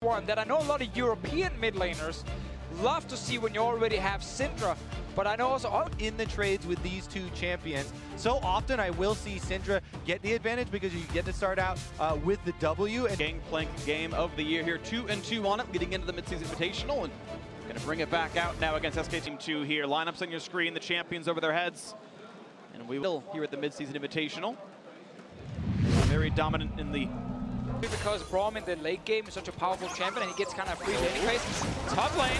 one that I know a lot of European mid laners love to see when you already have Syndra. But I know also in the trades with these two champions, so often I will see Syndra get the advantage because you get to start out with the W. And Gangplank game of the year here, 2-2 on it, leading into the midseason invitational, and gonna bring it back out now against SKT Team 2 here. Lineups on your screen, the champions over their heads, and we will here at the midseason invitational. Very dominant in the. Because Braum in the late game is such a powerful champion and he gets kind of free laning phase. Top lane.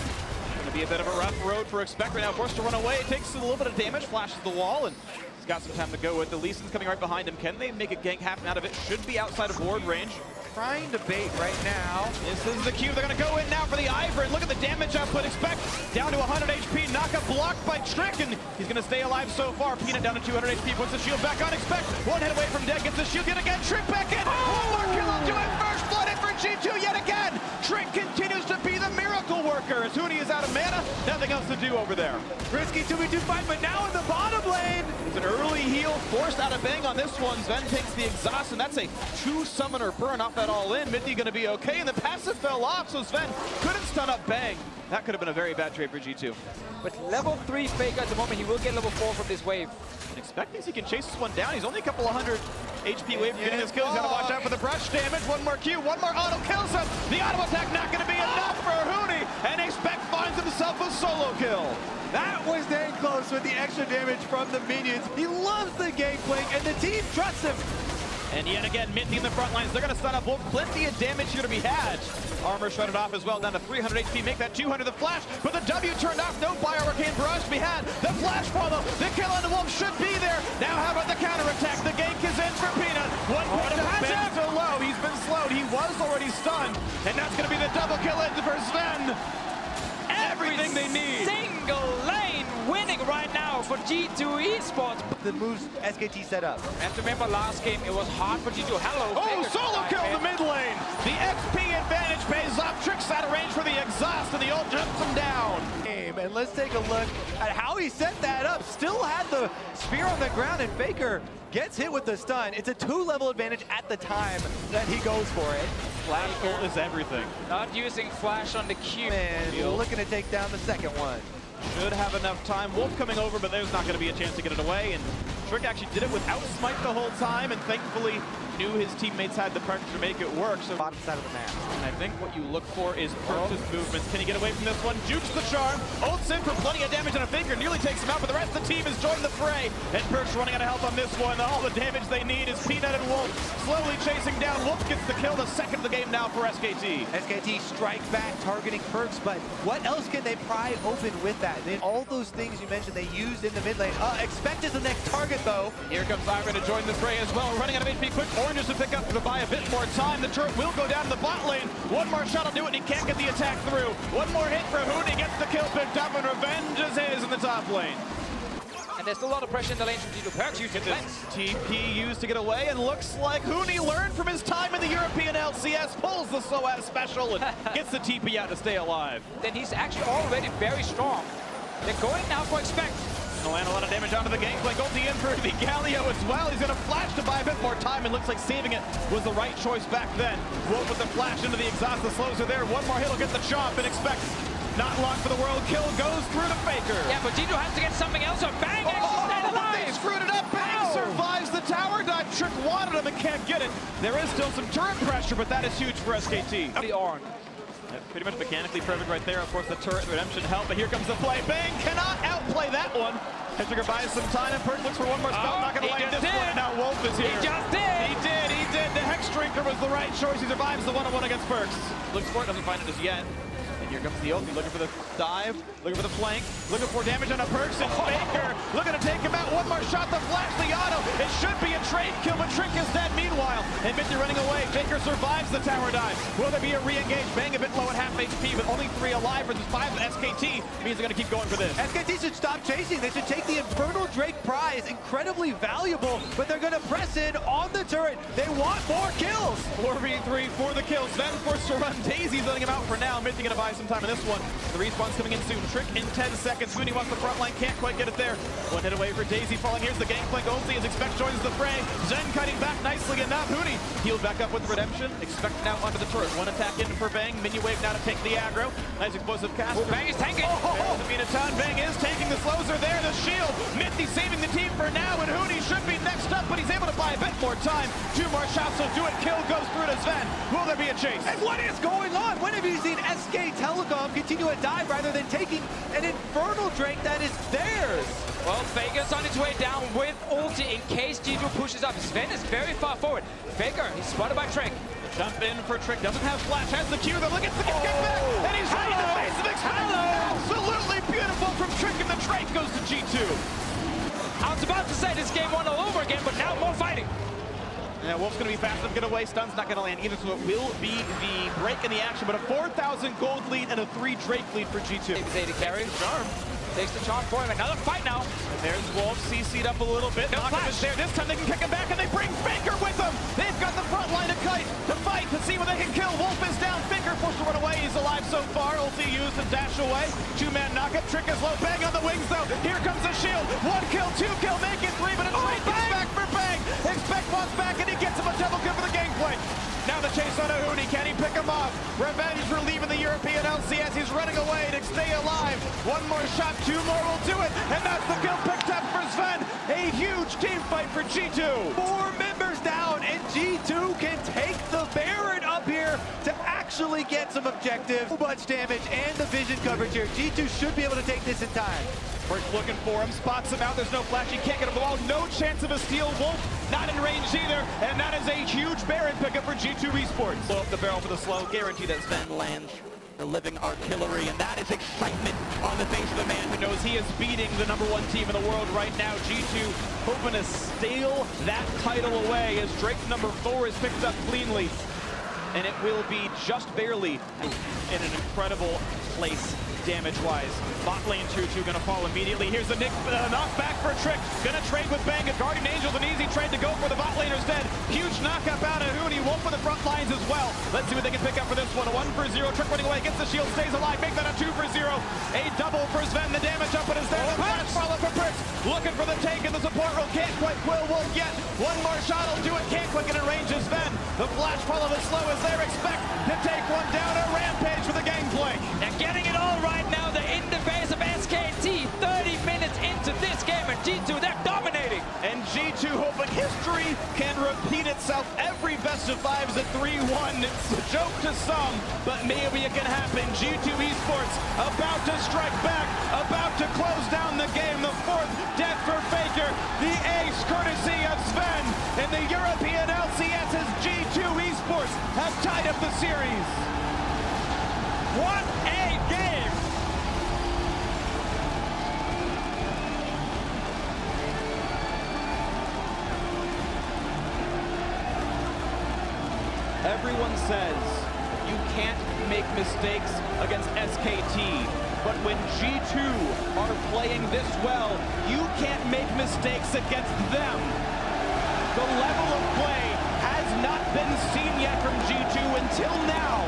Gonna be a bit of a rough road for Expect right now. Forced to run away, takes a little bit of damage, flashes the wall, and he's got some time to go with. The Lee Sin's coming right behind him. Can they make a gank happen out of it? Should be outside of ward range. Trying to bait right now. This is the cue. They're gonna go in now for the Ivor. Look at the damage output. Expect down to 100 HP. Knock-up blocked by Trick, and he's gonna stay alive so far. Peanut down to 200 HP. Puts the shield back on. Expect one hit away from dead. Gets the shield yet again. Trick back in. One more kill. I'll do it. First blood in for G2 yet again. Trick continues to be the miracle worker as Huni is out of mana. Nothing else to do over there. Risky 2v2 fight, but now in the bottom lane. It's an early heal forced out of Bang on this one. Sven takes the exhaust, and that's a 2-summoner burn off that all in. Minty gonna be okay, and the passive fell off, so Sven couldn't stun up Bang. That could have been a very bad trade for G2. With level 3 Faker at the moment, he will get level 4 from this wave. Expect thinks he can chase this one down. He's only a couple of hundred HP away from getting his kill. He's gotta watch out for the brush damage. One more Q, one more auto kills him. The auto attack not gonna be enough for Huni, and Expect finds himself a solo kill. That was dang close with the extra damage from the minions. He loves the Gangplank, and the team trusts him. And yet again, Minty in the front lines. They're going to stun up Wolf. Plenty of damage here to be had. Armor shredded off as well, down to 300 HP. Make that 200. The flash, but the W turned off. No Bio Arcane barrage to be had. The flash follow. The kill on the Wolf should be there. Now how about the counterattack? The gank is in for Peanut. One point to Ben so low. He's been slowed. He was already stunned. And that's going to be the double kill in for Sven. Everything they need. Single lane winning right now for G2 Esports. The moves SKT set up. And remember last game, it was hard for G2. Hello, oh, Faker. solo kill in the mid lane. The XP advantage pays off. Trick's out of range for the exhaust, and the ult jumps him down. And let's take a look at how he set that up. Still had the spear on the ground, and Faker gets hit with the stun. It's a 2-level advantage at the time that he goes for it. Flash ult is everything. Not using flash on the Q. And looking to take down the second one. Should have enough time. Wolf coming over, but there's not going to be a chance to get it away. And Trick actually did it without smite the whole time, and thankfully knew his teammates had the pressure to make it work. So Bottom side of the map. And I think what you look for is Perk's movements. Can he get away from this one? Jukes the charm. Ults in for plenty of damage on a Faker. Nearly takes him out, but the rest of the team has joined the fray. And Perk's running out of help on this one. All the damage they need is Peanut and Wolf slowly chasing down. Wolf gets the kill, the second of the game now for SKT. SKT strike back, targeting Perks, but what else can they pry open with that? All those things you mentioned they used in the mid lane. Expect is the next target, though. Here comes Ahri to join the fray as well. Running out of HP quick. Oranges to pick up to buy a bit more time. The turret will go down to the bot lane. One more shot will do it, and he can't get the attack through. One more hit for Huni, gets the kill picked up, and revenge is his in the top lane. And there's still a lot of pressure in the lane from G2. Perks used this TP used to get away, and looks like Huni learned from his time in the European LCS, pulls the SOAS special, and gets the TP out to stay alive. Then he's actually already very strong. They're going now for Expect. Gonna land a lot of damage onto the Gangplank. Ulti in for the Galio as well. He's gonna flash to buy a bit more time, and looks like saving it was the right choice back then. Wolf with the flash into the exhaust, the slows are there. One more hit will get the chomp, and Expect not long for the world kill, goes through the Faker. Yeah, but G2 has to get something else, or Bang actually stayed alive. They screwed it up. Bang survives the tower dive. Trick wanted him and can't get it. There is still some turret pressure, but that is huge for SKT. The Orn. Pretty much mechanically perfect right there. Of course, the turret redemption help, but here comes the play. Bang cannot outplay that one. Headtrigger buys some time, and Perk looks for one more spell. Not gonna land this one. Now Wolf is here. He just did. He did. The Hex Drinker was the right choice. He survives the one-on-one against Perks. Looks for it, doesn't find it as yet. And here comes the ulti, looking for the dive, looking for the flank, looking for damage on a Perks, and Faker looking to take him out. One more shot, the flash, the auto. It should be a trade kill, but Trick is dead meanwhile. And Minty running away. Faker survives the tower dive. Will there be a re-engage? Bang a bit low at half HP, but only 3 alive versus 5 of SKT. Means they're going to keep going for this. SKT should stop chasing. They should take the Infernal Drake prize. Incredibly valuable, but they're going to press in on the turret. They want more kills. 4v3 for the kill. Sven forced to run. Daisy's letting him out for now. Minty going to buy some time in this one. The respawn's coming in soon. Trick in 10 seconds. Huni wants the front line, can't quite get it there. One hit away for Daisy falling. Here's the Gangplank ulti as Expect joins the fray. Zen kiting back nicely enough. Huni healed back up with the redemption. Expect now onto the turret. One attack in for Bang. Minion wave now to take the aggro. Nice explosive cast. Bang is tanking. Bang is taking the slows are there. The shield. Mithy saving the team for now, and Huni should be next up, but he's able to buy a bit more time. 2 more shots will do it. Kill goes through to Sven. Will there be a chase? And what is going on? When have you seen SK Telecom continue a dive rather than taking an infernal drink that is theirs? Well, Faker's on his way down with ulti in case G2 pushes up. Sven is very far forward. Faker, he's spotted by Trick. Jump in for Trick. Doesn't have flash. Has the Q. The look at the kick back. And he's right in the face of Expect. Absolutely beautiful from Trick, and the trade goes to G2. I was about to say this game won all over again, but now more fighting. Yeah, Wolf's going to be fast enough to get away. Stun's not going to land either, so it will be the break in the action. But a 4,000 gold lead and a 3 Drake lead for G2. Zeta carry. Charm. Takes the charm for him. Another fight now. There's Wolf, CC'd up a little bit. No Knock'em is there. This time they can kick him back, and they bring Faker with them. They've got the front line to kite, to fight, to see what they can kill. Wolf is down. Faker forced to run away. He's alive so far. Ulti used to dash away. 2-man knockup. Trick is low. Bang on the wings, though. Here comes the shield. 1 kill, 2 kill, make it 3, but a trade gets back for Bang. Expect wants back, and he gets him a double kill for the Gangplank. Now the chase on Ahri. Can he pick him off? Revenge for leaving the European LCS. He's running away to stay alive. 1 more shot, 2 more will do it. And that's the kill picked up for Sven. A huge team fight for G2. 4 members down, and G2 can take the Baron up here to actually get some objective. So much damage and the vision coverage here. G2 should be able to take this in time. First looking for him, spots him out, there's no flash, he can't get him the wall, no chance of a steal. Wolf not in range either, and that is a huge Baron pickup for G2 Esports. Blow up the barrel for the slow, guarantee that Sven lands the living artillery, and that is excitement on the face of a man who knows he is beating the #1 team in the world right now. G2 hoping to steal that title away as Drake #4 is picked up cleanly, and it will be just barely in an incredible place damage-wise. Bot lane 2-2 gonna fall immediately. Here's the knockback for Trick. Gonna trade with Bang. A Guardian Angel's an easy trade to go for. The bot laner's dead. Huge knockup out of Huni. Wolf for the front lines as well. Let's see what they can pick up for this one. A 1-for-0. Trick running away. Gets the shield. Stays alive. Make that a 2-for-0. A double for Sven. The damage up and is there. The flash follow for Perks. Looking for the take in the support roll. Can't quite quill Wolf yet. 1 more shot will do it. Can't quite get in range as Sven. The flash follow is slow as there. Expect to take one down. A rampage for the Gangplank. They're getting it all right now. They're in the face of SKT. 30 minutes into this game, and G2, they're dominating. And G2 hoping history can repeat itself. Every best of 5 is a 3-1. It's a joke to some, but maybe it can happen. G2 Esports about to strike back, about to close down the game. The 4th death for Faker. The ace courtesy of Sven. And the European LCS as G2 Esports have tied up the series. What a game! Everyone says you can't make mistakes against SKT, but when G2 are playing this well, you can't make mistakes against them. The level of play has not been seen yet from G2 until now.